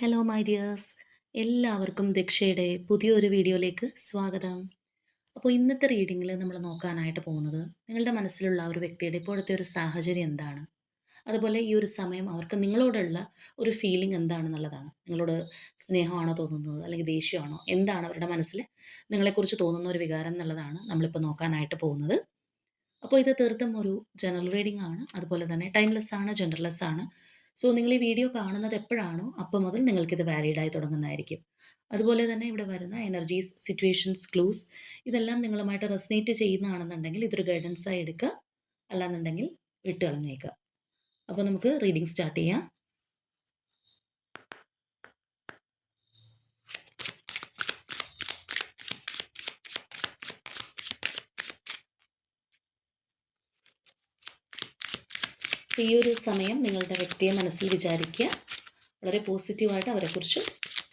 Hello my dears, എല്ലാവർക്കും ദക്ഷയുടെ പുതിയൊരു വീഡിയോയിലേക്ക് സ്വാഗതം. അപ്പോൾ ഇന്നത്തെ റീഡിങ്ങിൽ നമ്മൾ നോക്കാനായിട്ട് പോകുന്നത് നിങ്ങളുടെ മനസ്സിലുള്ള ആ ഒരു വ്യക്തിയുടെ ഇപ്പോഴത്തെ ഒരു സാഹചര്യം എന്താണ്, അതുപോലെ ഈ ഒരു സമയം അവർക്ക് നിങ്ങളോടുള്ള ഒരു ഫീലിംഗ് എന്താണെന്നുള്ളതാണ്. നിങ്ങളോട് സ്നേഹമാണോ തോന്നുന്നത്, അല്ലെങ്കിൽ ദേഷ്യമാണോ, എന്താണ് അവരുടെ മനസ്സിൽ നിങ്ങളെക്കുറിച്ച് തോന്നുന്ന ഒരു വികാരം എന്നുള്ളതാണ് നമ്മളിപ്പോൾ നോക്കാനായിട്ട് പോകുന്നത്. അപ്പോൾ ഇത് തീർത്തും ഒരു ജനറൽ റീഡിംഗ് ആണ്. അതുപോലെ തന്നെ ടൈംലെസ് ആണ്, ജെൻഡർലെസ് ആണ്. സോ നിങ്ങൾ ഈ വീഡിയോ കാണുന്നത് എപ്പോഴാണോ അപ്പോൾ മുതൽ നിങ്ങൾക്കിത് വാലിഡ് ആയി തുടങ്ങുന്നതായിരിക്കും. അതുപോലെ തന്നെ ഇവിടെ വരുന്ന എനർജീസ്, സിറ്റുവേഷൻസ്, ക്ലൂസ് ഇതെല്ലാം നിങ്ങളുമായിട്ട് റെസനേറ്റ് ചെയ്യുന്നതാണെന്നുണ്ടെങ്കിൽ ഇതൊരു ഗൈഡൻസ് ആയി എടുക്കുക, അല്ലാന്നുണ്ടെങ്കിൽ വിട്ട് കളഞ്ഞേക്കുക. അപ്പോൾ നമുക്ക് റീഡിംഗ് സ്റ്റാർട്ട് ചെയ്യാം. ഈ ഒരു സമയം നിങ്ങളുടെ വ്യക്തിയെ മനസ്സിൽ വിചാരിക്കുക, വളരെ പോസിറ്റീവായിട്ട് അവരെക്കുറിച്ച്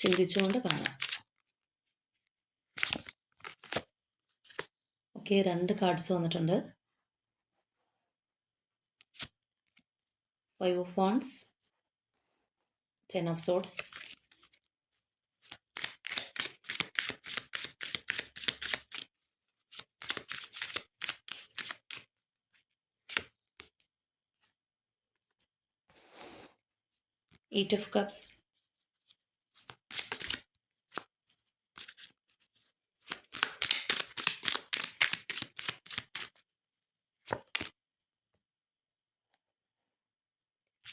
ചിന്തിച്ചുകൊണ്ട് കാണാം. ഓക്കെ, 2 കാർഡ്സ് വന്നിട്ടുണ്ട്. 5 of wants, 10 of swords, Eight of Cups,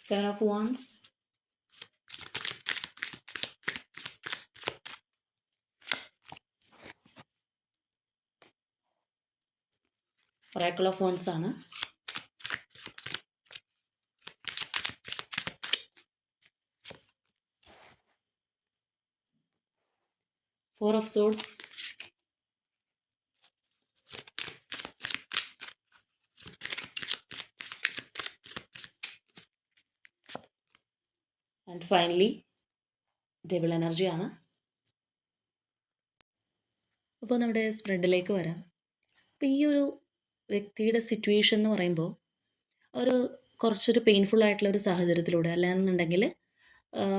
Seven of Wands, Oracle of Wands ആണ്. Four of Swords, and finally Devil energy ആണ്. അപ്പോൾ നമ്മുടെ സ്പ്രെഡിലേക്ക് വരാം. അപ്പോൾ ഈ ഒരു വ്യക്തിയുടെ സിറ്റുവേഷൻ എന്ന് പറയുമ്പോൾ ഒരു കുറച്ചൊരു പെയിൻഫുൾ ആയിട്ടുള്ള ഒരു സാഹചര്യത്തിലൂടെ, അല്ലാന്നുണ്ടെങ്കിൽ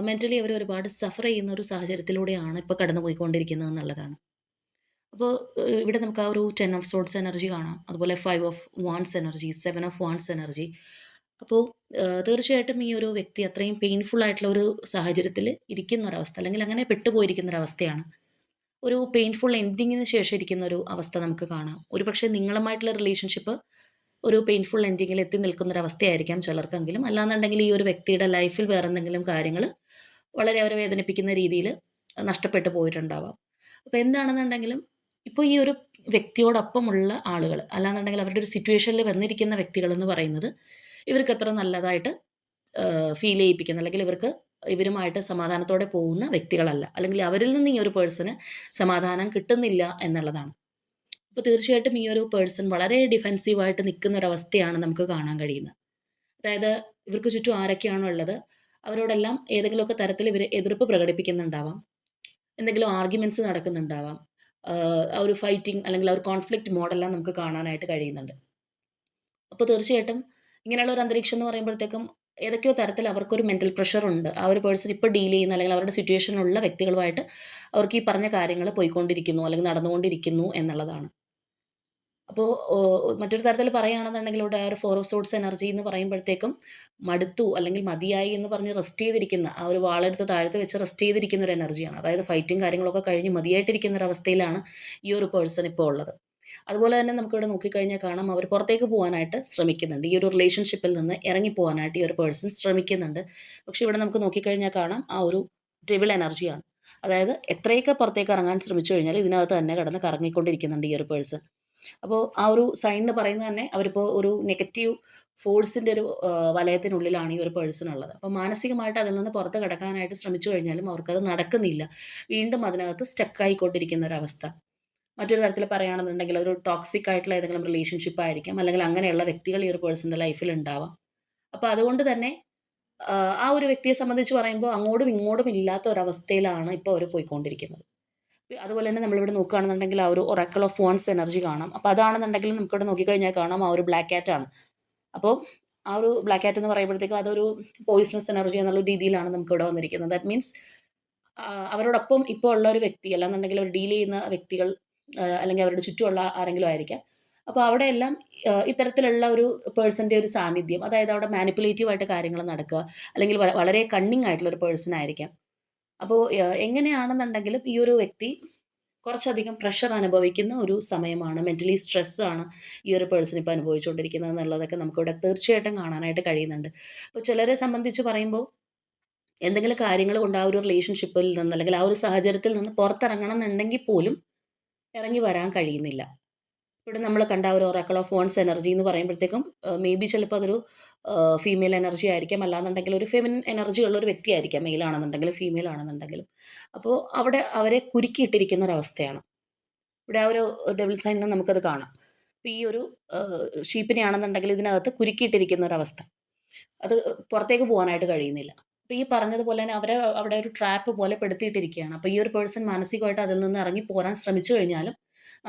മെൻ്റലി അവർ ഒരുപാട് സഫർ ചെയ്യുന്ന ഒരു സാഹചര്യത്തിലൂടെയാണ് ഇപ്പോൾ കടന്നു പോയിക്കൊണ്ടിരിക്കുന്നത് എന്നുള്ളതാണ്. അപ്പോൾ ഇവിടെ നമുക്ക് ആ ഒരു 10 ഓഫ് സോർഡ്സ് എനർജി കാണാം, അതുപോലെ 5 of wants energy, 7 of wants energy. അപ്പോൾ തീർച്ചയായിട്ടും ഈ ഒരു വ്യക്തി അത്രയും പെയിൻഫുൾ ആയിട്ടുള്ള ഒരു സാഹചര്യത്തിൽ ഇരിക്കുന്ന ഒരവസ്ഥ, അല്ലെങ്കിൽ അങ്ങനെ പെട്ടുപോയിരിക്കുന്ന ഒരവസ്ഥയാണ്. ഒരു പെയിൻഫുൾ എൻഡിങ്ങിന് ശേഷം ഇരിക്കുന്ന ഒരു അവസ്ഥ നമുക്ക് കാണാം. ഒരു പക്ഷേ നിങ്ങളുമായിട്ടുള്ള റിലേഷൻഷിപ്പ് ഒരു പെയിൻഫുൾ എൻഡിങ്ങിൽ എത്തി നിൽക്കുന്നൊരവസ്ഥയായിരിക്കാം ചിലർക്കെങ്കിലും. അല്ലാന്നുണ്ടെങ്കിൽ ഈ ഒരു വ്യക്തിയുടെ ലൈഫിൽ വേറെ എന്തെങ്കിലും കാര്യങ്ങൾ വളരെ അവരെ വേദനിപ്പിക്കുന്ന രീതിയിൽ നഷ്ടപ്പെട്ടു പോയിട്ടുണ്ടാവാം. അപ്പോൾ എന്താണെന്നുണ്ടെങ്കിലും ഇപ്പോൾ ഈ ഒരു വ്യക്തിയോടൊപ്പമുള്ള ആളുകൾ, അല്ലാന്നുണ്ടെങ്കിൽ അവരുടെ ഒരു സിറ്റുവേഷനിൽ വന്നിരിക്കുന്ന വ്യക്തികളെന്ന് പറയുന്നത് ഇവർക്ക് അത്ര നല്ലതായിട്ട് ഫീൽ ചെയ്യിപ്പിക്കുന്ന, അല്ലെങ്കിൽ ഇവരുമായിട്ട് സമാധാനത്തോടെ പോകുന്ന വ്യക്തികളല്ല, അല്ലെങ്കിൽ അവരിൽ നിന്ന് ഈ ഒരു പേഴ്സണ് സമാധാനം കിട്ടുന്നില്ല എന്നുള്ളതാണ്. അപ്പോൾ തീർച്ചയായിട്ടും ഈ ഒരു പേഴ്സൺ വളരെ ഡിഫെൻസീവായിട്ട് നിൽക്കുന്ന ഒരവസ്ഥയാണ് നമുക്ക് കാണാൻ കഴിയുന്നത്. അതായത് ഇവർക്ക് ചുറ്റും ആരൊക്കെയാണോ ഉള്ളത് അവരോടെല്ലാം ഏതെങ്കിലുമൊക്കെ തരത്തിൽ ഇവർ എതിർപ്പ് പ്രകടിപ്പിക്കുന്നുണ്ടാവാം, എന്തെങ്കിലും ആർഗ്യുമെൻറ്റ്സ് നടക്കുന്നുണ്ടാവാം. ആ ഒരു ഫൈറ്റിംഗ് അല്ലെങ്കിൽ ആ ഒരു കോൺഫ്ലിക്റ്റ് മോഡെല്ലാം നമുക്ക് കാണാനായിട്ട് കഴിയുന്നുണ്ട്. അപ്പോൾ തീർച്ചയായിട്ടും ഇങ്ങനെയുള്ള ഒരു അന്തരീക്ഷം എന്ന് പറയുമ്പോഴത്തേക്കും ഏതൊക്കെയോ തരത്തിൽ അവർക്കൊരു മെൻ്റൽ പ്രഷറുണ്ട്. ആ ഒരു പേഴ്സൺ ഇപ്പോൾ ഡീൽ ചെയ്യുന്ന, അല്ലെങ്കിൽ അവരുടെ സിറ്റുവേഷനിലുള്ള വ്യക്തികളുമായിട്ട് അവർക്ക് ഈ പറഞ്ഞ കാര്യങ്ങൾ പോയിക്കൊണ്ടിരിക്കുന്നു, അല്ലെങ്കിൽ നടന്നുകൊണ്ടിരിക്കുന്നു എന്നുള്ളതാണ്. അപ്പോൾ മറ്റൊരു തരത്തിൽ പറയുകയാണെന്നുണ്ടെങ്കിൽ ഇവിടെ ആ ഒരു 4 ഓഫ് സോർഡ്സ് എനർജി എന്ന് പറയുമ്പോഴത്തേക്കും മടുത്തു, അല്ലെങ്കിൽ മതിയായി എന്ന് പറഞ്ഞ് റെസ്റ്റ് ചെയ്തിരിക്കുന്ന, ആ ഒരു വാളെടുത്ത് താഴത്ത് വെച്ച് റെസ്റ്റ് ചെയ്തിരിക്കുന്ന ഒരു എനർജിയാണ്. അതായത് ഫൈറ്റും കാര്യങ്ങളൊക്കെ കഴിഞ്ഞ് മതിയായിട്ടിരിക്കുന്ന ഒരു അവസ്ഥയിലാണ് ഈ ഒരു പേഴ്സൺ ഇപ്പോൾ ഉള്ളത്. അതുപോലെ തന്നെ നമുക്കിവിടെ നോക്കിക്കഴിഞ്ഞാൽ കാണാം, അവർ പുറത്തേക്ക് പോകാനായിട്ട് ശ്രമിക്കുന്നുണ്ട്. ഈ ഒരു റിലേഷൻഷിപ്പിൽ നിന്ന് ഇറങ്ങിപ്പോകാനായിട്ട് ഈ ഒരു പേഴ്സൺ ശ്രമിക്കുന്നുണ്ട്. പക്ഷേ ഇവിടെ നമുക്ക് നോക്കിക്കഴിഞ്ഞാൽ കാണാം, ആ ഒരു ഡെവിൾ എനർജിയാണ്. അതായത് എത്രയൊക്കെ പുറത്തേക്ക് ഇറങ്ങാൻ ശ്രമിച്ചു കഴിഞ്ഞാൽ ഇതിനകത്ത് തന്നെ കിടന്ന് കറങ്ങിക്കൊണ്ടിരിക്കുന്നുണ്ട് ഈ ഒരു പേഴ്സൺ. അപ്പോൾ ആ ഒരു സൈൻ എന്ന് പറയുന്നത് തന്നെ അവരിപ്പോൾ ഒരു നെഗറ്റീവ് ഫോഴ്സിൻ്റെ ഒരു വലയത്തിനുള്ളിലാണ് ഈ ഒരു പേഴ്സൺ ഉള്ളത്. അപ്പോൾ മാനസികമായിട്ട് അതിൽ നിന്ന് പുറത്ത് കിടക്കാനായിട്ട് ശ്രമിച്ചു കഴിഞ്ഞാലും അവർക്കത് നടക്കുന്നില്ല. വീണ്ടും അതിനകത്ത് സ്റ്റക്കായിക്കൊണ്ടിരിക്കുന്ന ഒരവസ്ഥ. മറ്റൊരു തരത്തിൽ പറയുകയാണെന്നുണ്ടെങ്കിൽ ഒരു ടോക്സിക് ആയിട്ടുള്ള ഏതെങ്കിലും റിലേഷൻഷിപ്പ് ആയിരിക്കാം, അല്ലെങ്കിൽ അങ്ങനെയുള്ള വ്യക്തികൾ ഈ ഒരു പേഴ്സൻ്റെ ലൈഫിൽ ഉണ്ടാവാം. അപ്പോൾ അതുകൊണ്ട് തന്നെ ആ ഒരു വ്യക്തിയെ സംബന്ധിച്ച് പറയുമ്പോൾ അങ്ങോട്ടും ഇങ്ങോട്ടും ഇല്ലാത്ത ഒരവസ്ഥയിലാണ് ഇപ്പോൾ അവർ പോയിക്കൊണ്ടിരിക്കുന്നത്. അതുപോലെ തന്നെ നമ്മളിവിടെ നോക്കുകയാണെന്നുണ്ടെങ്കിൽ ആ ഒരു ഒറാക്കിൾ ഓഫ് വാണ്ട്സ് എനർജി കാണാം. അപ്പോൾ അതാണെന്നുണ്ടെങ്കിൽ നമുക്കിവിടെ നോക്കിക്കഴിഞ്ഞാൽ കാണാം, ആ ഒരു ബ്ലാക്ക് കാറ്റ് ആണ്. അപ്പോൾ ആ ഒരു ബ്ലാക്ക് കാറ്റ് എന്ന് പറയുമ്പോഴത്തേക്കും അതൊരു പോയിസണസ് എനർജി എന്നുള്ള രീതിയിലാണ് നമുക്കിവിടെ വന്നിരിക്കുന്നത്. ദാറ്റ് മീൻസ് അവരോടൊപ്പം ഇപ്പോൾ ഉള്ള ഒരു വ്യക്തി അല്ലാന്നുണ്ടെങ്കിൽ അവർ ഡീൽ ചെയ്യുന്ന വ്യക്തികൾ അല്ലെങ്കിൽ അവരുടെ ചുറ്റുമുള്ള ആരെങ്കിലും ആയിരിക്കാം. അപ്പോൾ അവിടെയെല്ലാം ഇത്തരത്തിലുള്ള ഒരു പേഴ്സൻ്റെ ഒരു സാന്നിധ്യം, അതായത് അവിടെ മാനിപ്പുലേറ്റീവ് ആയിട്ട് കാര്യങ്ങൾ നടക്കുക, അല്ലെങ്കിൽ വളരെ കണ്ണിങ് ആയിട്ടുള്ള ഒരു പേഴ്സൺ ആയിരിക്കാം. അപ്പോൾ എങ്ങനെയാണെന്നുണ്ടെങ്കിലും ഈ ഒരു വ്യക്തി കുറച്ചധികം പ്രഷർ അനുഭവിക്കുന്ന ഒരു സമയമാണ്, മെൻ്റലി സ്ട്രെസ്സാണ് ഈ ഒരു പേഴ്സൺ ഇപ്പോൾ അനുഭവിച്ചുകൊണ്ടിരിക്കുന്നത് എന്നുള്ളതൊക്കെ നമുക്കിവിടെ തീർച്ചയായിട്ടും കാണാനായിട്ട് കഴിയുന്നുണ്ട്. അപ്പോൾ ചിലരെ സംബന്ധിച്ച് പറയുമ്പോൾ എന്തെങ്കിലും കാര്യങ്ങൾ കൊണ്ട് ആ ഒരു റിലേഷൻഷിപ്പിൽ നിന്ന് അല്ലെങ്കിൽ ആ ഒരു സാഹചര്യത്തിൽ നിന്ന് പുറത്തിറങ്ങണം എന്നുണ്ടെങ്കിൽ പോലും ഇറങ്ങി വരാൻ കഴിയുന്നില്ല. ഇവിടെ നമ്മൾ കണ്ട ആ ഒരു ഒറാക്കിൾ ഓഫ് വൺസ് എനർജി എന്ന് പറയുമ്പോഴത്തേക്കും മേ ബി ചിലപ്പോൾ അതൊരു ഫീമെയിൽ എനർജി ആയിരിക്കാം, അല്ലാന്നുണ്ടെങ്കിൽ ഒരു ഫെമിനിൻ എനർജി ഉള്ള ഒരു വ്യക്തിയായിരിക്കാം, മെയിൽ ആണെന്നുണ്ടെങ്കിലും ഫീമെയിൽ ആണെന്നുണ്ടെങ്കിലും. അപ്പോൾ അവിടെ അവരെ കുരുക്കിയിട്ടിരിക്കുന്ന ഒരവസ്ഥയാണ്. ഇവിടെ ആ ഒരു ഡെവിൾ സൈനിൽ നമുക്കത് കാണാം. അപ്പോൾ ഈ ഒരു ഷീപ്പിനെ ആണെന്നുണ്ടെങ്കിൽ ഇതിനകത്ത് കുരുക്കിയിട്ടിരിക്കുന്ന ഒരവസ്ഥ, അത് പുറത്തേക്ക് പോകാനായിട്ട് കഴിയുന്നില്ല. അപ്പോൾ ഈ പറഞ്ഞതുപോലെ തന്നെ അവരെ അവിടെ ഒരു ട്രാപ്പ് പോലെ പെടുത്തിയിട്ടിരിക്കുകയാണ്. അപ്പോൾ ഈ ഒരു പേഴ്സൺ മാനസികമായിട്ട് അതിൽ നിന്ന് ഇറങ്ങി പോരാൻ ശ്രമിച്ചു കഴിഞ്ഞാലും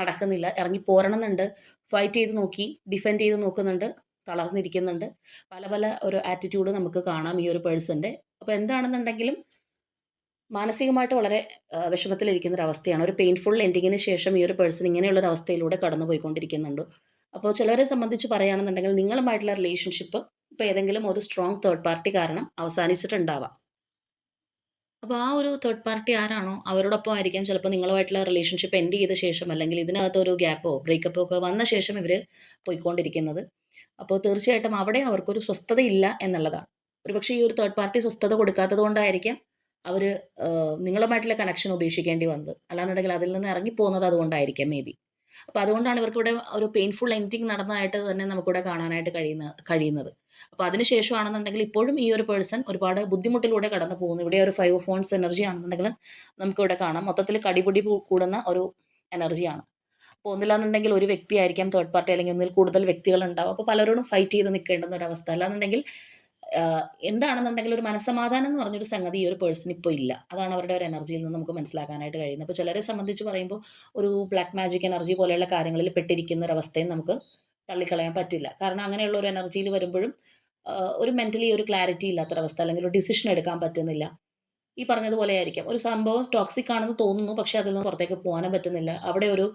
നടക്കുന്നില്ല. ഇറങ്ങി പോരണമെന്നുണ്ട്, ഫൈറ്റ് ചെയ്ത് നോക്കി, ഡിഫെൻഡ് ചെയ്ത് നോക്കുന്നുണ്ട്, തളർന്നിരിക്കുന്നുണ്ട്. പല പല ഒരു ആറ്റിറ്റ്യൂഡ് നമുക്ക് കാണാം ഈ ഒരു പേഴ്സൻ്റെ. അപ്പോൾ എന്താണെന്നുണ്ടെങ്കിലും മാനസികമായിട്ട് വളരെ വിഷമത്തിലിരിക്കുന്ന ഒരു അവസ്ഥയാണ്. ഒരു പെയിൻഫുൾ എൻഡിങ്ങിന് ശേഷം ഈ ഒരു പേഴ്സൺ ഇങ്ങനെയുള്ളൊരു അവസ്ഥയിലൂടെ കടന്നു പോയിക്കൊണ്ടിരിക്കുന്നുണ്ട്. അപ്പോൾ ചിലരെ സംബന്ധിച്ച് പറയുകയാണെന്നുണ്ടെങ്കിൽ നിങ്ങളുമായിട്ടുള്ള റിലേഷൻഷിപ്പ് ഇപ്പോൾ ഏതെങ്കിലും ഒരു സ്ട്രോങ് തേർഡ് പാർട്ടി കാരണം അവസാനിച്ചിട്ടുണ്ടാവാം. അപ്പോൾ ആ ഒരു തേർഡ് പാർട്ടി ആരാണോ അവരോടൊപ്പം ആയിരിക്കാം ചിലപ്പോൾ നിങ്ങളുമായിട്ടുള്ള റിലേഷൻഷിപ്പ് എൻഡ് ചെയ്ത ശേഷം, അല്ലെങ്കിൽ ഇതിനകത്ത് ഒരു ഗ്യാപ്പോ ബ്രേക്കപ്പോ ഒക്കെ വന്ന ശേഷം ഇവർ പോയിക്കൊണ്ടിരിക്കുന്നത്. അപ്പോൾ തീർച്ചയായിട്ടും അവിടെ അവർക്കൊരു സ്വസ്ഥതയില്ല എന്നുള്ളതാണ്. ഒരുപക്ഷെ ഈ ഒരു തേർഡ് പാർട്ടി സ്വസ്ഥത കൊടുക്കാത്തത് കൊണ്ടായിരിക്കാം അവർ നിങ്ങളുമായിട്ടുള്ള കണക്ഷൻ ഉപേക്ഷിക്കേണ്ടി വന്നത്. അല്ലാന്നുണ്ടെങ്കിൽ അതിൽ നിന്ന് ഇറങ്ങിപ്പോകുന്നത് അതുകൊണ്ടായിരിക്കാം മേ ബി. അപ്പോൾ അതുകൊണ്ടാണ് ഇവർക്കിവിടെ ഒരു പെയിൻഫുൾ എൻഡിങ് നടന്നതായിട്ട് തന്നെ നമുക്കിവിടെ കാണാനായിട്ട് കഴിയുന്നത്. അപ്പോൾ അതിനുശേഷമാണെന്നുണ്ടെങ്കിൽ ഇപ്പോഴും ഈ ഒരു പേഴ്സൺ ഒരുപാട് ബുദ്ധിമുട്ടിലൂടെ കടന്നു പോകുന്നു. ഇവിടെ ഒരു 5 ഓഫ് വൺസ് എനർജി ആണെന്നുണ്ടെങ്കിൽ നമുക്കിവിടെ കാണാം മൊത്തത്തിൽ കടിപിടി കൂടുന്ന ഒരു എനർജിയാണ്. അപ്പോൾ ഒന്നില്ലാന്നുണ്ടെങ്കിൽ ഒരു വ്യക്തിയായിരിക്കാം തേർഡ് പാർട്ടി, അല്ലെങ്കിൽ ഒന്നിൽ കൂടുതൽ വ്യക്തികളുണ്ടാവും. അപ്പോൾ പലരോടും ഫൈറ്റ് ചെയ്ത് നിൽക്കേണ്ടുന്ന ഒരവസ്ഥ. അല്ലാന്നുണ്ടെങ്കിൽ എന്താണെന്നുണ്ടെങ്കിൽ ഒരു മനസ്സമാധാനം എന്ന് പറഞ്ഞൊരു സംഗതി ഈ ഒരു പേഴ്സൺ ഇപ്പോൾ ഇല്ല. അതാണ് അവരുടെ ഒരു എനർജിയിൽ നിന്ന് നമുക്ക് മനസ്സിലാക്കാനായിട്ട് കഴിയുന്നത്. അപ്പോൾ ചിലരെ സംബന്ധിച്ച് പറയുമ്പോൾ ഒരു ബ്ലാക്ക് മാജിക് എനർജി പോലെയുള്ള കാര്യങ്ങളിൽ പെട്ടിരിക്കുന്ന ഒരവസ്ഥയും നമുക്ക് തള്ളിക്കളയാൻ പറ്റില്ല. കാരണം അങ്ങനെയുള്ള ഒരു എനർജിയിൽ വരുമ്പോഴും ഒരു മെൻ്റലി ഒരു ക്ലാരിറ്റി ഇല്ലാത്തൊരവസ്ഥ, അല്ലെങ്കിൽ ഒരു ഡിസിഷൻ എടുക്കാൻ പറ്റുന്നില്ല. ഈ പറഞ്ഞതുപോലെ ആയിരിക്കാം ഒരു സംഭവം ടോക്സിക് ആണെന്ന് തോന്നുന്നു, പക്ഷേ അതിൽ നിന്ന് പുറത്തേക്ക് പോകാനും പറ്റുന്നില്ല. അവിടെ ഒരു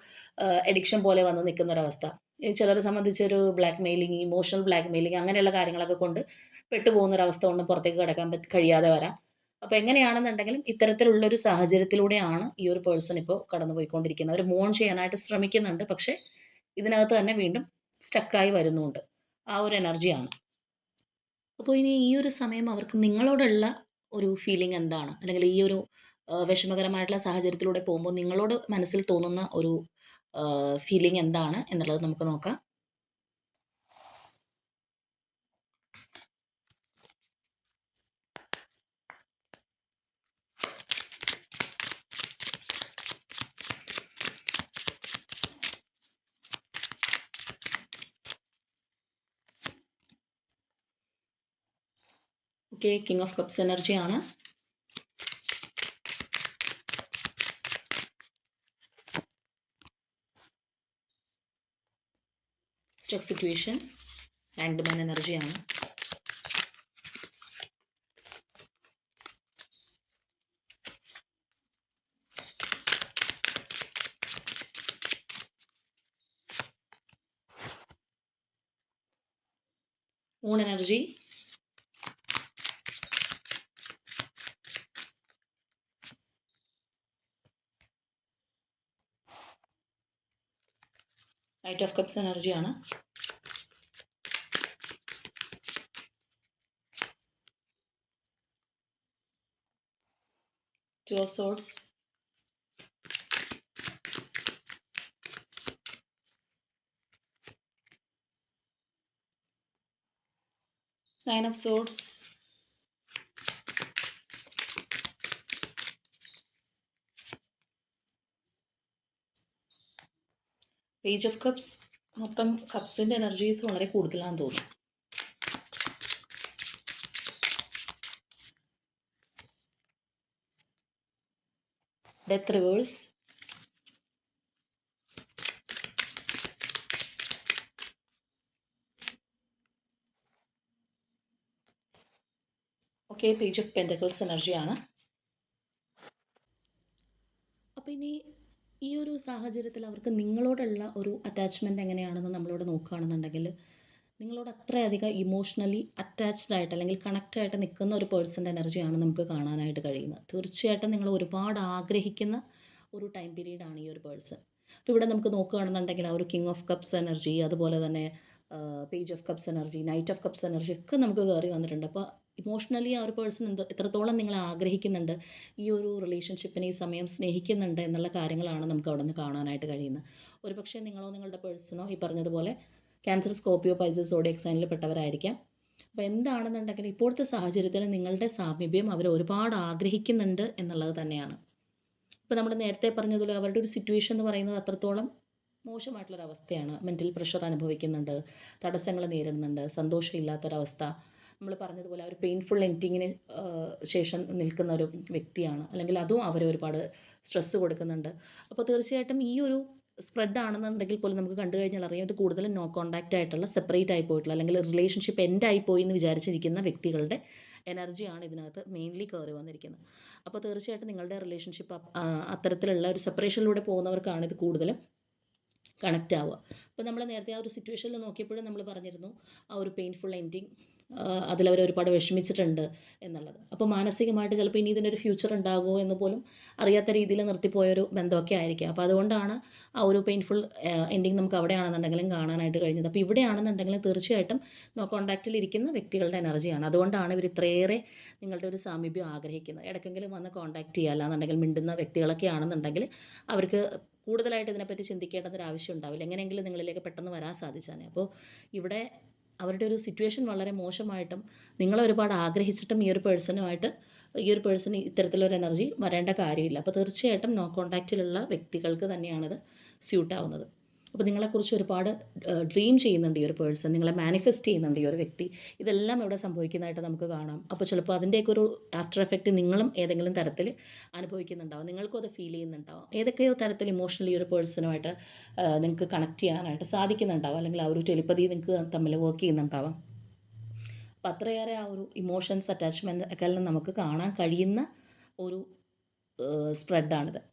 എഡിക്ഷൻ പോലെ വന്ന് നിൽക്കുന്ന ഒരവസ്ഥ. ചിലരെ സംബന്ധിച്ച് ഒരു black mailing, emotional black mailing അങ്ങനെയുള്ള കാര്യങ്ങളൊക്കെ കൊണ്ട് പെട്ടുപോകുന്ന ഒരവസ്ഥ കൊണ്ടും പുറത്തേക്ക് കടക്കാൻ കഴിയാതെ വരാം. അപ്പോൾ എങ്ങനെയാണെന്നുണ്ടെങ്കിലും ഇത്തരത്തിലുള്ളൊരു സാഹചര്യത്തിലൂടെയാണ് ഈ ഒരു പേഴ്സൺ ഇപ്പോൾ കടന്നു പോയിക്കൊണ്ടിരിക്കുന്നത്. അവർ മൂവ് ഓൺ ചെയ്യാനായിട്ട് ശ്രമിക്കുന്നുണ്ട്, പക്ഷേ ഇതിനകത്ത് തന്നെ വീണ്ടും സ്റ്റക്കായി വരുന്നുണ്ട്. ആ ഒരു എനർജിയാണ്. അപ്പോൾ ഇനി ഈ ഒരു സമയം അവർക്ക് നിങ്ങളോടുള്ള ഒരു ഫീലിംഗ് എന്താണ്? അല്ലെങ്കിൽ ഈ ഒരു വിഷമകരമായിട്ടുള്ള സാഹചര്യത്തിലൂടെ പോകുമ്പോൾ നിങ്ങളോട് മനസ്സിൽ തോന്നുന്ന ഒരു ഫീലിംഗ് എന്താണ് എന്നുള്ളത് നമുക്ക് നോക്കാം. ഓക്കെ, കിങ് ഓഫ് കപ്സ് എനർജിയാണ്. സ്റ്റക്ക് സിറ്റുവേഷൻ, ഹാങ്ഡ് മാൻ എനർജിയാണ്. Moon energy, night of cups എനർജിയാണ്. Two of swords, nine of swords, page of cups. മൊത്തം കപ്സിൻ്റെ എനർജീസ് വളരെ കൂടുതലാണെന്ന് തോന്നുന്നു. Death reverse, okay, page of pentacles എനർജിയാണ്. അപ്പോൾ ഇനി ഈ ഒരു സാഹചര്യത്തിൽ അവർക്ക് നിങ്ങളോടുള്ള ഒരു അറ്റാച്ച്മെൻറ്റ് എങ്ങനെയാണെന്ന് നമ്മളിവിടെ നോക്കുകയാണെന്നുണ്ടെങ്കിൽ, നിങ്ങളോട് അത്രയധികം ഇമോഷണലി അറ്റാച്ച്ഡ് ആയിട്ട് അല്ലെങ്കിൽ കണക്റ്റ് ആയിട്ട് നിൽക്കുന്ന ഒരു പേഴ്സൻ്റെ എനർജിയാണ് നമുക്ക് കാണാനായിട്ട് കഴിയുന്നത്. തീർച്ചയായിട്ടും നിങ്ങൾ ഒരുപാട് ആഗ്രഹിക്കുന്ന ഒരു ടൈം പീരീഡാണ് ഈ ഒരു പേഴ്സൺ. അപ്പോൾ ഇവിടെ നമുക്ക് നോക്കുകയാണെന്നുണ്ടെങ്കിൽ ആ ഒരു കിങ് ഓഫ് കപ്സ് എനർജി, അതുപോലെ തന്നെ page of cups energy, night of cups energy ഒക്കെ നമുക്ക് കയറി വന്നിട്ടുണ്ട്. അപ്പോൾ ഇമോഷണലി ആ ഒരു പേഴ്സൺ എത്രത്തോളം നിങ്ങളെ ആഗ്രഹിക്കുന്നുണ്ട്, ഈ ഒരു റിലേഷൻഷിപ്പിനെ ഈ സമയം സ്നേഹിക്കുന്നുണ്ട് എന്നുള്ള കാര്യങ്ങളാണ് നമുക്ക് അവിടെ നിന്ന് കാണാനായിട്ട് കഴിയുന്നത്. ഒരുപക്ഷെ നിങ്ങളോ നിങ്ങളുടെ പേഴ്സണോ ഈ പറഞ്ഞതുപോലെ ക്യാൻസർ, സ്കോർപ്പിയോ, പൈസസ്, സോഡിയക് സൈനിൽ പെട്ടവരായിരിക്കാം. അപ്പോൾ എന്താണെന്നുണ്ടെങ്കിൽ ഇപ്പോഴത്തെ സാഹചര്യത്തിൽ നിങ്ങളുടെ സാമീപ്യം അവർ ഒരുപാട് ആഗ്രഹിക്കുന്നുണ്ട് എന്നുള്ളത് തന്നെയാണ്. ഇപ്പോൾ നമ്മൾ നേരത്തെ പറഞ്ഞതുപോലെ അവരുടെ ഒരു സിറ്റുവേഷൻ എന്ന് പറയുന്നത് അത്രത്തോളം മോശമായിട്ടുള്ളൊരവസ്ഥയാണ്. മെൻ്റൽ പ്രഷർ അനുഭവിക്കുന്നുണ്ട്, തടസ്സങ്ങൾ നേരിടുന്നുണ്ട്, സന്തോഷമില്ലാത്തൊരവസ്ഥ. നമ്മൾ പറഞ്ഞതുപോലെ ആ ഒരു പെയിൻഫുൾ എൻഡിങ്ങിന് ശേഷം നിൽക്കുന്ന ഒരു വ്യക്തിയാണ്, അല്ലെങ്കിൽ അതും അവരെ ഒരുപാട് സ്ട്രെസ്സ് കൊടുക്കുന്നുണ്ട്. അപ്പോൾ തീർച്ചയായിട്ടും ഈ ഒരു സ്പ്രെഡ് ആണെന്നുണ്ടെങ്കിൽ പോലും നമുക്ക് കണ്ടു കഴിഞ്ഞാൽ അറിയാം ഇത് കൂടുതലും നോ കോൺടാക്റ്റ് ആയിട്ടുള്ള, സെപ്പറേറ്റ് ആയി പോയിട്ടുള്ള, അല്ലെങ്കിൽ റിലേഷൻഷിപ്പ് എൻഡ് ആയി പോയി എന്ന് വിചാരിച്ചിരിക്കുന്ന വ്യക്തികളുടെ എനർജിയാണ് ഇതിനകത്ത് മെയിൻലി കയറി വന്നിരിക്കുന്നത്. അപ്പോൾ തീർച്ചയായിട്ടും നിങ്ങളുടെ റിലേഷൻഷിപ്പ് അത്തരത്തിലുള്ള ഒരു സെപ്പറേഷനിലൂടെ പോകുന്നവർക്കാണ് ഇത് കൂടുതലും കണക്റ്റ് ആവുക. അപ്പോൾ നമ്മൾ നേരത്തെ ആ ഒരു സിറ്റുവേഷനിൽ നോക്കിയപ്പോഴും നമ്മൾ പറഞ്ഞിരുന്നു ആ ഒരു പെയിൻഫുൾ എൻഡിങ്, അതിലവർ ഒരുപാട് വിഷമിച്ചിട്ടുണ്ട് എന്നുള്ളത്. അപ്പോൾ മാനസികമായിട്ട് ചിലപ്പോൾ ഇനി ഇതിനൊരു ഫ്യൂച്ചർ ഉണ്ടാകുമോ എന്ന് പോലും അറിയാത്ത രീതിയിൽ നിർത്തിപ്പോയൊരു ബന്ധമൊക്കെ ആയിരിക്കാം. അപ്പോൾ അതുകൊണ്ടാണ് ആ ഒരു പെയിൻഫുൾ എൻഡിങ് നമുക്ക് അവിടെയാണെന്നുണ്ടെങ്കിലും കാണാനായിട്ട് കഴിഞ്ഞത്. അപ്പോൾ ഇവിടെയാണെന്നുണ്ടെങ്കിലും തീർച്ചയായിട്ടും നോ കോൺടാക്റ്റിൽ ഇരിക്കുന്ന വ്യക്തികളുടെ എനർജിയാണ്. അതുകൊണ്ടാണ് ഇവർ ഇത്രയേറെ നിങ്ങളുടെ ഒരു സാമീപ്യം ആഗ്രഹിക്കുന്നത്. ഇടയ്ക്കെങ്കിലും വന്ന് കോൺടാക്റ്റ് ചെയ്യുക, അല്ലാന്നുണ്ടെങ്കിൽ മിണ്ടുന്ന വ്യക്തികളൊക്കെ ആണെന്നുണ്ടെങ്കിൽ അവർക്ക് കൂടുതലായിട്ട് ഇതിനെപ്പറ്റി ചിന്തിക്കേണ്ടതൊരു ആവശ്യം ഉണ്ടാവില്ല. എങ്ങനെയെങ്കിലും നിങ്ങളിലേക്ക് പെട്ടെന്ന് വരാൻ സാധിച്ചാൽ. അപ്പോൾ ഇവിടെ അവരുടെ ഒരു സിറ്റുവേഷൻ വളരെ മോശമായിട്ടും നിങ്ങളെ ഒരുപാട് ആഗ്രഹിച്ചിട്ടും ഈ ഒരു പേഴ്സണ് ഇത്തരത്തിലൊരു എനർജി വരേണ്ട കാര്യമില്ല. അപ്പോൾ തീർച്ചയായിട്ടും നോ കോൺടാക്റ്റിലുള്ള വ്യക്തികൾക്ക് തന്നെയാണത് സ്യൂട്ടാവുന്നത്. അപ്പോൾ നിങ്ങളെക്കുറിച്ച് ഒരുപാട് ഡ്രീം ചെയ്യുന്നുണ്ട് ഈ ഒരു പേഴ്സൺ, നിങ്ങളെ മാനിഫെസ്റ്റ് ചെയ്യുന്നുണ്ട് ഈ ഒരു വ്യക്തി. ഇതെല്ലാം ഇവിടെ സംഭവിക്കുന്നതായിട്ട് നമുക്ക് കാണാം. അപ്പോൾ ചിലപ്പോൾ അതിൻ്റെയൊക്കെ ഒരു ആഫ്റ്റർ എഫക്റ്റ് നിങ്ങളും ഏതെങ്കിലും തരത്തിൽ അനുഭവിക്കുന്നുണ്ടാവും, നിങ്ങൾക്കും അത് ഫീൽ ചെയ്യുന്നുണ്ടാവും. ഏതൊക്കെയോ തരത്തിൽ ഇമോഷണലി ഒരു പേഴ്സണുമായിട്ട് നിങ്ങൾക്ക് കണക്ട് ചെയ്യാനായിട്ട് സാധിക്കുന്നുണ്ടാവും, അല്ലെങ്കിൽ ആ ഒരു ടെലിപ്പതി നിങ്ങൾക്ക് തമ്മിൽ വർക്ക് ചെയ്യുന്നുണ്ടാവാം. അപ്പോൾ അത്രയേറെ ആ ഒരു ഇമോഷൻസ്, അറ്റാച്ച്മെൻറ്റ് ഒക്കെ എല്ലാം നമുക്ക് കാണാൻ കഴിയുന്ന ഒരു സ്പ്രെഡാണിത്.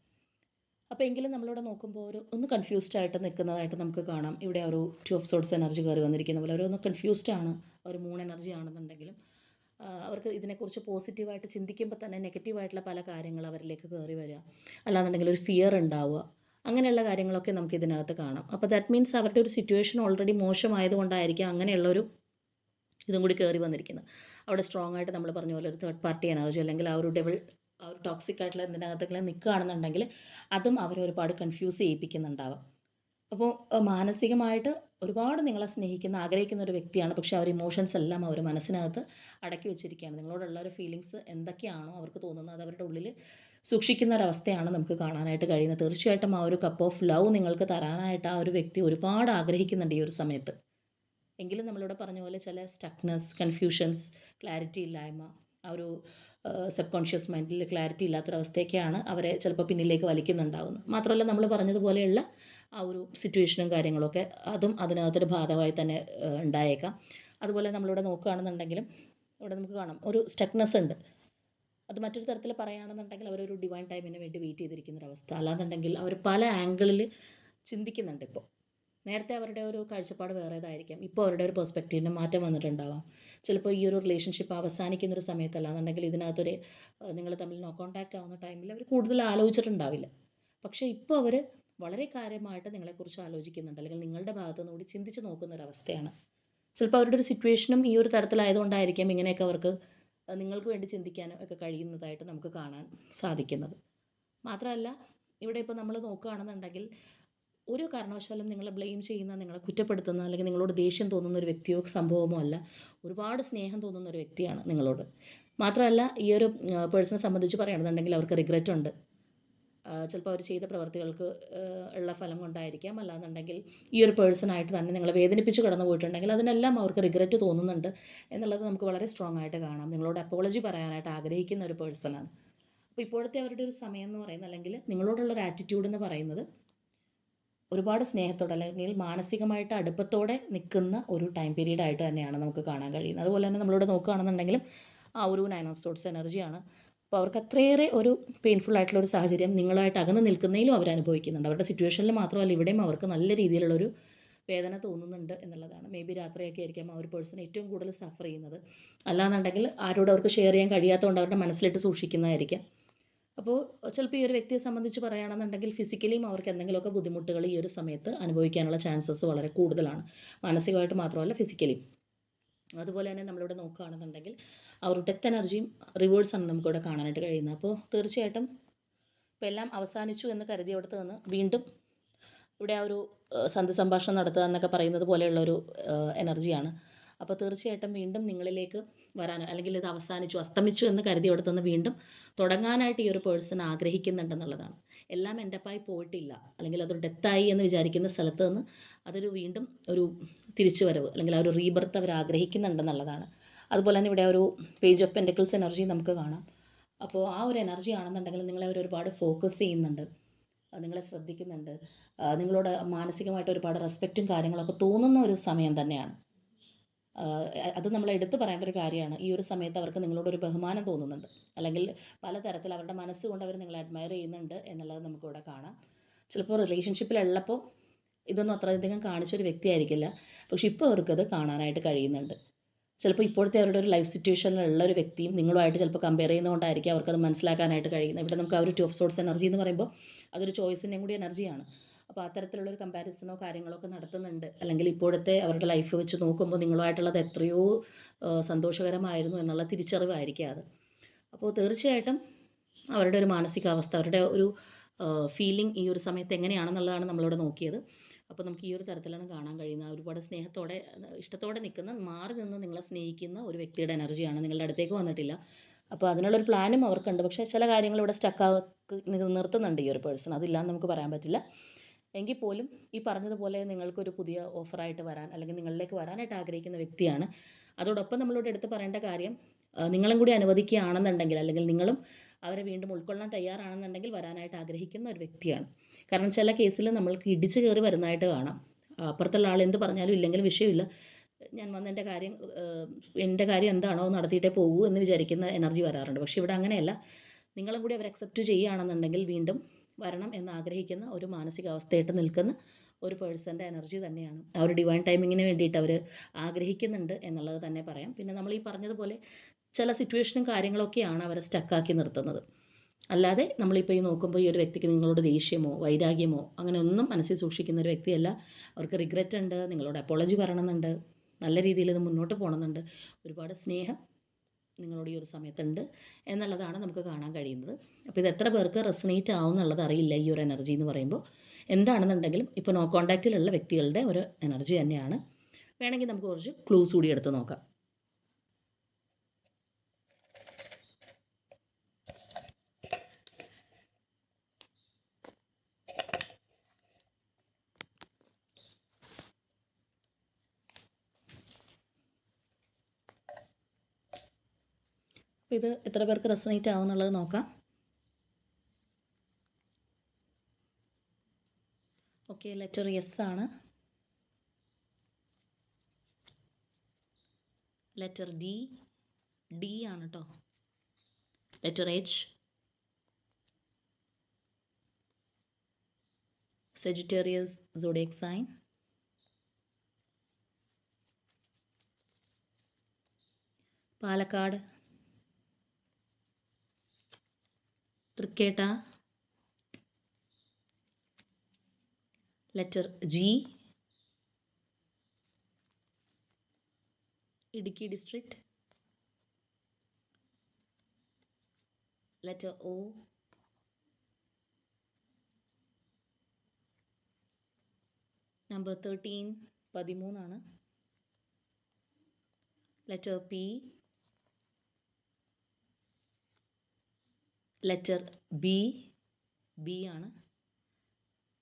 അപ്പോൾ എങ്കിലും നമ്മളിവിടെ നോക്കുമ്പോൾ ഒന്ന് കൺഫ്യൂസ്ഡ് ആയിട്ട് നിൽക്കുന്നതായിട്ട് നമുക്ക് കാണാം. ഇവിടെ ഒരു 2 ഓഫ് സോർട്സ് എനർജി കയറി വന്നിരിക്കുന്ന പോലെ ഒന്ന് കൺഫ്യൂസ്ഡ് ആണ്. ഒരു മൂൺ എനർജി ആണെന്നുണ്ടെങ്കിലും അവർക്ക് ഇതിനെക്കുറിച്ച് പോസിറ്റീവായിട്ട് ചിന്തിക്കുമ്പോൾ തന്നെ നെഗറ്റീവായിട്ടുള്ള പല കാര്യങ്ങൾ അവരിലേക്ക് കയറി വരിക, അല്ലാന്നുണ്ടെങ്കിൽ ഒരു ഫിയർ ഉണ്ടാവുക, അങ്ങനെയുള്ള കാര്യങ്ങളൊക്കെ നമുക്ക് ഇതിനകത്ത് കാണാം. അപ്പോൾ ദാറ്റ് മീൻസ് അവരുടെ ഒരു സിറ്റുവേഷൻ ഓൾറെഡി മോശമായതുകൊണ്ടായിരിക്കും അങ്ങനെയുള്ളൊരു ഇതും കൂടി കയറി വന്നിരിക്കുന്നത്. അവിടെ സ്ട്രോങ് ആയിട്ട് നമ്മൾ പറഞ്ഞ പോലെ ഒരു തേർഡ് പാർട്ടി എനർജി, അല്ലെങ്കിൽ ആ ഒരു ആ ഒരു ടോക്സിക് ആയിട്ടുള്ള എന്തിനകത്തെങ്കിലും നിൽക്കുകയാണെന്നുണ്ടെങ്കിൽ അതും അവരെ ഒരുപാട് കൺഫ്യൂസ് ചെയ്യിപ്പിക്കുന്നുണ്ടാവാം. അപ്പോൾ മാനസികമായിട്ട് ഒരുപാട് നിങ്ങളെ സ്നേഹിക്കുന്ന, ആഗ്രഹിക്കുന്ന ഒരു വ്യക്തിയാണ്. പക്ഷേ ആ ഒരു ഇമോഷൻസ് എല്ലാം അവർ മനസ്സിനകത്ത് അടക്കി വെച്ചിരിക്കുകയാണ്. നിങ്ങളോടുള്ള ഒരു ഫീലിങ്സ് എന്തൊക്കെയാണോ അവർക്ക് തോന്നുന്നത് അത് അവരുടെ ഉള്ളിൽ സൂക്ഷിക്കുന്ന ഒരവസ്ഥയാണ് നമുക്ക് കാണാനായിട്ട് കഴിയുന്നത്. തീർച്ചയായിട്ടും ആ ഒരു കപ്പ് ഓഫ് ലവ് നിങ്ങൾക്ക് തരാനായിട്ട് ആ ഒരു വ്യക്തി ഒരുപാട് ആഗ്രഹിക്കുന്നുണ്ട് ഈ ഒരു സമയത്ത്. എങ്കിലും നമ്മളിവിടെ പറഞ്ഞ പോലെ ചില സ്റ്റക്നെസ്, കൺഫ്യൂഷൻസ്, ക്ലാരിറ്റി ഇല്ലായ്മ, ആ ഒരു സബ് കോൺഷ്യസ് മൈൻഡിൽ ക്ലാരിറ്റി ഇല്ലാത്തൊരവസ്ഥയൊക്കെയാണ് അവരെ ചിലപ്പോൾ പിന്നിലേക്ക് വലിക്കുന്നുണ്ടാകുന്നത്. മാത്രമല്ല നമ്മൾ പറഞ്ഞതുപോലെയുള്ള ആ ഒരു സിറ്റുവേഷനും കാര്യങ്ങളൊക്കെ അതും അതിനകത്തൊരു ബാധകമായി തന്നെ ഉണ്ടായേക്കാം. അതുപോലെ നമ്മളിവിടെ നോക്കുകയാണെന്നുണ്ടെങ്കിലും ഇവിടെ നമുക്ക് കാണാം ഒരു സ്റ്റക്നെസ് ഉണ്ട്. അത് മറ്റൊരു തരത്തിൽ പറയുകയാണെന്നുണ്ടെങ്കിൽ അവരൊരു ഡിവൈൻ ടൈമിന് വേണ്ടി വെയിറ്റ് ചെയ്തിരിക്കുന്നൊരവസ്ഥ, അല്ലാന്നുണ്ടെങ്കിൽ അവർ പല ആംഗിളിൽ ചിന്തിക്കുന്നുണ്ട്. ഇപ്പോൾ നേരത്തെ അവരുടെ ഒരു കാഴ്ചപ്പാട് വേറേതായിരിക്കാം, ഇപ്പോൾ അവരുടെ ഒരു പെർസ്പെക്റ്റീവിന് മാറ്റം വന്നിട്ടുണ്ടാവാം. ചിലപ്പോൾ ഈ ഒരു റിലേഷൻഷിപ്പ് അവസാനിക്കുന്നൊരു സമയത്തല്ലാന്നുണ്ടെങ്കിൽ ഇതിനകത്തൊരു നിങ്ങൾ തമ്മിൽ നോ കോൺടാക്റ്റ് ആവുന്ന ടൈമിൽ അവർ കൂടുതൽ ആലോചിച്ചിട്ടുണ്ടാവില്ല. പക്ഷേ ഇപ്പോൾ അവർ വളരെ കാര്യമായിട്ട് നിങ്ങളെക്കുറിച്ച് ആലോചിക്കുന്നുണ്ട്, അല്ലെങ്കിൽ നിങ്ങളുടെ ഭാഗത്തു നിന്ന് കൂടി ചിന്തിച്ച് നോക്കുന്നൊരവസ്ഥയാണ്. ചിലപ്പോൾ അവരുടെ ഒരു സിറ്റുവേഷനും ഈ ഒരു തരത്തിലായതുകൊണ്ടായിരിക്കാം ഇങ്ങനെയൊക്കെ അവർക്ക് നിങ്ങൾക്ക് വേണ്ടി ചിന്തിക്കാനും ഒക്കെ കഴിയുന്നതായിട്ട് നമുക്ക് കാണാൻ സാധിക്കുന്നത്. മാത്രമല്ല ഇവിടെ ഇപ്പോൾ നമ്മൾ നോക്കുകയാണെന്നുണ്ടെങ്കിൽ ഒരു കാരണവശാലും നിങ്ങളെ ബ്ലെയിം ചെയ്യുന്ന, നിങ്ങളെ കുറ്റപ്പെടുത്തുന്ന, അല്ലെങ്കിൽ നിങ്ങളോട് ദേഷ്യം തോന്നുന്ന ഒരു വ്യക്തിയോ സംഭവമോ അല്ല. ഒരുപാട് സ്നേഹം തോന്നുന്ന ഒരു വ്യക്തിയാണ് നിങ്ങളോട്. മാത്രമല്ല ഈ ഒരു പേഴ്സണെ സംബന്ധിച്ച് പറയുകയാണെന്നുണ്ടെങ്കിൽ അവർക്ക് റിഗ്രറ്റ് ഉണ്ട്. ചിലപ്പോൾ അവർ ചെയ്ത പ്രവർത്തികൾക്ക് ഉള്ള ഫലം കൊണ്ടായിരിക്കാം, അല്ലാന്നുണ്ടെങ്കിൽ ഈ ഒരു പേഴ്സണായിട്ട് തന്നെ നിങ്ങളെ വേദനിപ്പിച്ച് കടന്നു പോയിട്ടുണ്ടെങ്കിൽ അതിനെല്ലാം അവർക്ക് റിഗ്രറ്റ് തോന്നുന്നുണ്ട് എന്നുള്ളത് നമുക്ക് വളരെ സ്ട്രോങ് ആയിട്ട് കാണാം. നിങ്ങളോട് അപ്പോളജി പറയാനായിട്ട് ആഗ്രഹിക്കുന്ന ഒരു പേഴ്സണാണ്. അപ്പോൾ ഇപ്പോഴത്തെ അവരുടെ ഒരു സമയം എന്ന് പറയുന്നത്, അല്ലെങ്കിൽ നിങ്ങളോടുള്ളൊരു ആറ്റിറ്റ്യൂഡ് എന്ന് പറയുന്നത് ഒരുപാട് സ്നേഹത്തോടെ, അല്ലെങ്കിൽ മാനസികമായിട്ട് അടുപ്പത്തോടെ നിൽക്കുന്ന ഒരു ടൈം പീരീഡ് ആയിട്ട് തന്നെയാണ് നമുക്ക് കാണാൻ കഴിയുന്നത്. അതുപോലെ തന്നെ നമ്മളിവിടെ നോക്കുകയാണെന്നുണ്ടെങ്കിലും ആ ഒരു 9 ഓഫ് സോർട്സ് എനർജിയാണ്. അപ്പോൾ അവർക്ക് അത്രയേറെ ഒരു പെയിൻഫുൾ ആയിട്ടുള്ള ഒരു സാഹചര്യം നിങ്ങളായിട്ട് അകന്ന് നിൽക്കുന്നതിലും അവർ അനുഭവിക്കുന്നുണ്ട്. അവരുടെ സിറ്റുവേഷനിൽ മാത്രമല്ല, ഇവിടെയും അവർക്ക് നല്ല രീതിയിലുള്ളൊരു വേദന തോന്നുന്നുണ്ട് എന്നുള്ളതാണ്. മേ ബി രാത്രിയൊക്കെ ആയിരിക്കാം ആ ഒരു പേഴ്സൺ ഏറ്റവും കൂടുതൽ സഫർ ചെയ്യുന്നത്. അല്ലാന്നുണ്ടെങ്കിൽ ആരോടും അവർക്ക് ഷെയർ ചെയ്യാൻ കഴിയാത്തതുകൊണ്ട് അവരുടെ മനസ്സിലിട്ട് സൂക്ഷിക്കുന്നതായിരിക്കാം. അപ്പോൾ ചിലപ്പോൾ ഈ ഒരു വ്യക്തിയെ സംബന്ധിച്ച് പറയുകയാണെന്നുണ്ടെങ്കിൽ ഫിസിക്കലിയും അവർക്ക് എന്തെങ്കിലുമൊക്കെ ബുദ്ധിമുട്ടുകൾ ഈ ഒരു സമയത്ത് അനുഭവിക്കാനുള്ള ചാൻസസ് വളരെ കൂടുതലാണ്. മാനസികമായിട്ട് മാത്രമല്ല, ഫിസിക്കലിയും. അതുപോലെ തന്നെ നമ്മളിവിടെ നോക്കുകയാണെന്നുണ്ടെങ്കിൽ ആ ഒരു ഡെത്ത് എനർജിയും റിവേഴ്സാണ് നമുക്കിവിടെ കാണാനായിട്ട് കഴിയുന്നത്. അപ്പോൾ തീർച്ചയായിട്ടും ഇപ്പോൾ എല്ലാം അവസാനിച്ചു എന്ന് കരുതിയവിടുത്ത് നിന്ന് വീണ്ടും ഇവിടെ ആ ഒരു സന്ധി സംഭാഷണം നടത്തുക എന്നൊക്കെ പറയുന്നത് പോലെയുള്ളൊരു എനർജിയാണ്. അപ്പോൾ തീർച്ചയായിട്ടും വീണ്ടും നിങ്ങളിലേക്ക് വരാൻ, അല്ലെങ്കിൽ ഇത് അവസാനിച്ചു അസ്തമിച്ചു എന്ന് കരുതിയവിടുത്ത് നിന്ന് വീണ്ടും തുടങ്ങാനായിട്ട് ഈ ഒരു പേഴ്സൺ ആഗ്രഹിക്കുന്നുണ്ടെന്നുള്ളതാണ്. എല്ലാം എൻഡപ്പായി പോയിട്ടില്ല, അല്ലെങ്കിൽ അതൊരു ഡെത്തായി എന്ന് വിചാരിക്കുന്ന സ്ഥലത്ത് നിന്ന് അതൊരു വീണ്ടും ഒരു തിരിച്ചുവരവ്, അല്ലെങ്കിൽ ആ ഒരു റീബർത്ത് അവർ ആഗ്രഹിക്കുന്നുണ്ടെന്നുള്ളതാണ്. അതുപോലെ തന്നെ ഇവിടെ ഒരു പേജ് ഓഫ് പെൻറ്റക്കിൾസ് എനർജി നമുക്ക് കാണാം. അപ്പോൾ ആ ഒരു എനർജി ആണെന്നുണ്ടെങ്കിൽ നിങ്ങളെ അവർ ഒരുപാട് ഫോക്കസ് ചെയ്യുന്നുണ്ട്, നിങ്ങളെ ശ്രദ്ധിക്കുന്നുണ്ട്, നിങ്ങളോട് മാനസികമായിട്ട് ഒരുപാട് റെസ്പെക്റ്റും കാര്യങ്ങളൊക്കെ തോന്നുന്ന ഒരു സമയം തന്നെയാണ്. അത് നമ്മൾ എടുത്തു പറയേണ്ട ഒരു കാര്യമാണ്. ഈ ഒരു സമയത്ത് അവർക്ക് നിങ്ങളോടൊരു ബഹുമാനം തോന്നുന്നുണ്ട്, അല്ലെങ്കിൽ പലതരത്തിൽ അവരുടെ മനസ്സുകൊണ്ട് അവർ നിങ്ങളെ അഡ്മയർ ചെയ്യുന്നുണ്ട് എന്നുള്ളത് നമുക്കിവിടെ കാണാം. ചിലപ്പോൾ റിലേഷൻഷിപ്പിലുള്ളപ്പോൾ ഇതൊന്നും അത്രയധികം കാണിച്ചൊരു വ്യക്തിയായിരിക്കില്ല, പക്ഷെ ഇപ്പോൾ അവർക്കത് കാണാനായിട്ട് കഴിയുന്നുണ്ട്. ചിലപ്പോൾ ഇപ്പോഴത്തെ അവരുടെ ഒരു ലൈഫ് സിറ്റുവേഷനിലുള്ള ഒരു വ്യക്തിയും നിങ്ങളുമായിട്ട് ചിലപ്പോൾ കമ്പയർ ചെയ്യുന്നതുകൊണ്ടായിരിക്കും അവർക്കത് മനസ്സിലാക്കാനായിട്ട് കഴിയുന്നത്. ഇവിടെ നമുക്ക് ആ ഒരു 2 ഓഫ് സോർട്സ് എനർജി എന്ന് പറയുമ്പോൾ അതൊരു ചോയ്സിൻ്റെയും കൂടി എനർജിയാണ്. അപ്പോൾ അത്തരത്തിലുള്ളൊരു കമ്പാരിസണോ കാര്യങ്ങളൊക്കെ നടത്തുന്നുണ്ട്, അല്ലെങ്കിൽ ഇപ്പോഴത്തെ അവരുടെ ലൈഫ് വെച്ച് നോക്കുമ്പോൾ നിങ്ങളുമായിട്ടുള്ളത് എത്രയോ സന്തോഷകരമായിരുന്നു എന്നുള്ള തിരിച്ചറിവായിരിക്കും അത്. അപ്പോൾ തീർച്ചയായിട്ടും അവരുടെ ഒരു മാനസികാവസ്ഥ, അവരുടെ ഒരു ഫീലിംഗ് ഈ ഒരു സമയത്ത് എങ്ങനെയാണെന്നുള്ളതാണ് നമ്മളിവിടെ നോക്കിയത്. അപ്പോൾ നമുക്ക് ഈ ഒരു തരത്തിലാണ് കാണാൻ കഴിയുന്നത്. ഒരുപാട് സ്നേഹത്തോടെ ഇഷ്ടത്തോടെ നിൽക്കുന്ന, മാറി നിന്ന് നിങ്ങളെ സ്നേഹിക്കുന്ന ഒരു വ്യക്തിയുടെ എനർജിയാണ്. നിങ്ങളുടെ അടുത്തേക്ക് വന്നിട്ടില്ല. അപ്പോൾ അതിനുള്ളൊരു പ്ലാനും അവർക്കുണ്ട്. പക്ഷേ ചില കാര്യങ്ങൾ ഇവിടെ സ്റ്റക്കാക്കി നിർത്തുന്നുണ്ട് ഈ ഒരു പേഴ്സൺ. അതില്ലാന്ന് നമുക്ക് പറയാൻ പറ്റില്ല. എങ്കിൽ പോലും ഈ പറഞ്ഞതുപോലെ നിങ്ങൾക്കൊരു പുതിയ ഓഫറായിട്ട് വരാൻ, അല്ലെങ്കിൽ നിങ്ങളിലേക്ക് വരാനായിട്ട് ആഗ്രഹിക്കുന്ന വ്യക്തിയാണ്. അതോടൊപ്പം നമ്മളിവിടെ എടുത്ത് പറയേണ്ട കാര്യം, നിങ്ങളും കൂടി അനുവദിക്കുകയാണെന്നുണ്ടെങ്കിൽ, അല്ലെങ്കിൽ നിങ്ങളും അവരെ വീണ്ടും ഉൾക്കൊള്ളാൻ തയ്യാറാണെന്നുണ്ടെങ്കിൽ വരാനായിട്ട് ആഗ്രഹിക്കുന്ന ഒരു വ്യക്തിയാണ്. കാരണം ചില കേസിൽ നമ്മൾക്ക് ഇടിച്ചു കയറി വരുന്നതായിട്ട് കാണാം. അപ്പുറത്തുള്ള ആൾ എന്ത് പറഞ്ഞാലും ഇല്ലെങ്കിലും വിഷയമില്ല, ഞാൻ വന്ന് എൻ്റെ കാര്യം എന്താണോ നടത്തിയിട്ടേ പോകൂ എന്ന് വിചാരിക്കുന്ന എനർജി വരാറുണ്ട്. പക്ഷേ ഇവിടെ അങ്ങനെയല്ല. നിങ്ങളും കൂടി അവർ അക്സെപ്റ്റ് ചെയ്യുകയാണെന്നുണ്ടെങ്കിൽ വീണ്ടും വരണം എന്ന് ആഗ്രഹിക്കുന്ന ഒരു മാനസികാവസ്ഥയായിട്ട് നിൽക്കുന്ന ഒരു പേഴ്സൻ്റെ എനർജി തന്നെയാണ്. ആ ഒരു ഡിവൈൻ ടൈമിങ്ങിന് വേണ്ടിയിട്ട് അവർ ആഗ്രഹിക്കുന്നുണ്ട് എന്നുള്ളത് തന്നെ പറയാം. പിന്നെ നമ്മൾ ഈ പറഞ്ഞതുപോലെ ചില സിറ്റുവേഷനും കാര്യങ്ങളൊക്കെയാണ് അവരെ സ്റ്റക്കാക്കി നിർത്തുന്നത്. അല്ലാതെ നമ്മളിപ്പോൾ ഈ നോക്കുമ്പോൾ ഈ ഒരു വ്യക്തിക്ക് നിങ്ങളോട് ദേഷ്യമോ വൈരാഗ്യമോ അങ്ങനെ ഒന്നും മനസ്സിൽ സൂക്ഷിക്കുന്ന ഒരു വ്യക്തിയല്ല. അവർക്ക് റിഗ്രറ്റ് ഉണ്ട്, നിങ്ങളോട് അപ്പോളജി പറയണമെന്നുണ്ട്, നല്ല രീതിയിൽ ഇത് മുന്നോട്ട് പോകണമെന്നുണ്ട്, ഒരുപാട് സ്നേഹം നിങ്ങളോട് ഈ ഒരു സമയത്തുണ്ട് എന്നുള്ളതാണ് നമുക്ക് കാണാൻ കഴിയുന്നത്. അപ്പോൾ ഇത് എത്ര പേർക്ക് റെസണേറ്റ് ആവും എന്നുള്ളത് അറിയില്ല. ഈ ഒരു എനർജി എന്ന് പറയുമ്പോൾ എന്താണെന്നുണ്ടെങ്കിലും ഇപ്പോൾ നോ കോൺടാക്റ്റിലുള്ള വ്യക്തികളുടെ ഒരു എനർജി തന്നെയാണ്. വേണമെങ്കിൽ നമുക്ക് കുറച്ച് ക്ലൂസ് കൂടി എടുത്ത് നോക്കാം. അപ്പോൾ ഇത് എത്ര പേർക്ക് റെസണേറ്റ് ആവും എന്നുള്ളത് നോക്കാം. ഓക്കെ, ലെറ്റർ എസ് ആണ്, ലെറ്റർ ഡി ആണ് കേട്ടോ, letter H, Sagittarius zodiac sign, Palakkad, Thrikketta, letter G, Idukki district, letter O, number 13 ആണ്, ലെറ്റർ പി, ലെറ്റർ ബി ആണ്,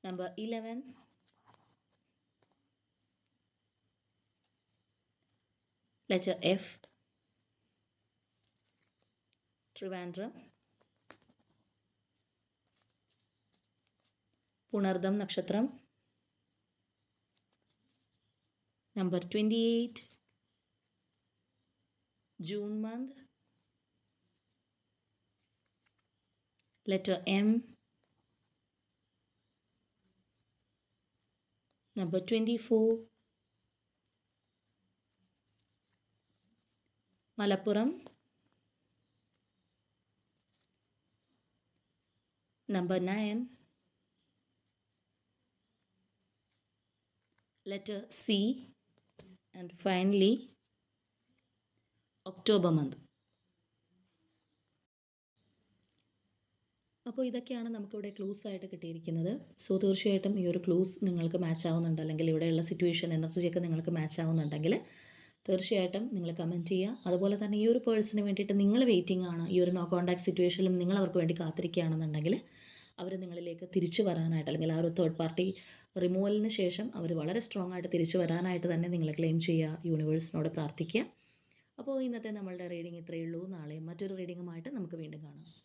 number 11, letter F, Trivandrum, Punartham നക്ഷത്രം, number 28, June month, letter M, number 24, Malappuram, number 9, letter C, and finally October month. അപ്പോൾ ഇതൊക്കെയാണ് നമുക്കിവിടെ clues ആയിട്ട് കിട്ടിയിരിക്കുന്നത്. So തീർച്ചയായിട്ടും ഈ ഒരു ക്ലൂസ് നിങ്ങൾക്ക് മാച്ച് ആവുന്നുണ്ട്, അല്ലെങ്കിൽ ഇവിടെയുള്ള സിറ്റുവേഷൻ എനർജിയൊക്കെ നിങ്ങൾക്ക് മാച്ച് ആവുന്നുണ്ടെങ്കിൽ തീർച്ചയായിട്ടും നിങ്ങൾ കമൻറ്റ് ചെയ്യുക. അതുപോലെ തന്നെ ഈ ഒരു പേഴ്സണിന് വേണ്ടിയിട്ട് നിങ്ങൾ വെയിറ്റിംഗ് ആണ്, ഈ ഒരു നോ കോൺടാക്ട് സിറ്റുവേഷനിലും നിങ്ങൾ അവർക്ക് വേണ്ടി കാത്തിരിക്കുകയാണെന്നുണ്ടെങ്കിൽ അവർ നിങ്ങളിലേക്ക് തിരിച്ചു വരാനായിട്ട്, അല്ലെങ്കിൽ ആ ഒരു തേർഡ് പാർട്ടി റിമൂവലിന് ശേഷം അവർ വളരെ സ്ട്രോങ് ആയിട്ട് തിരിച്ചു വരാനായിട്ട് തന്നെ നിങ്ങൾ ക്ലെയിം ചെയ്യുക, യൂണിവേഴ്സിനോട് പ്രാർത്ഥിക്കുക. അപ്പോൾ ഇന്നത്തെ നമ്മളുടെ റീഡിംഗ് ഇത്രയേ ഉള്ളൂ. നാളെ മറ്റൊരു റീഡിങ്ങുമായിട്ട് നമുക്ക് വീണ്ടും കാണാം.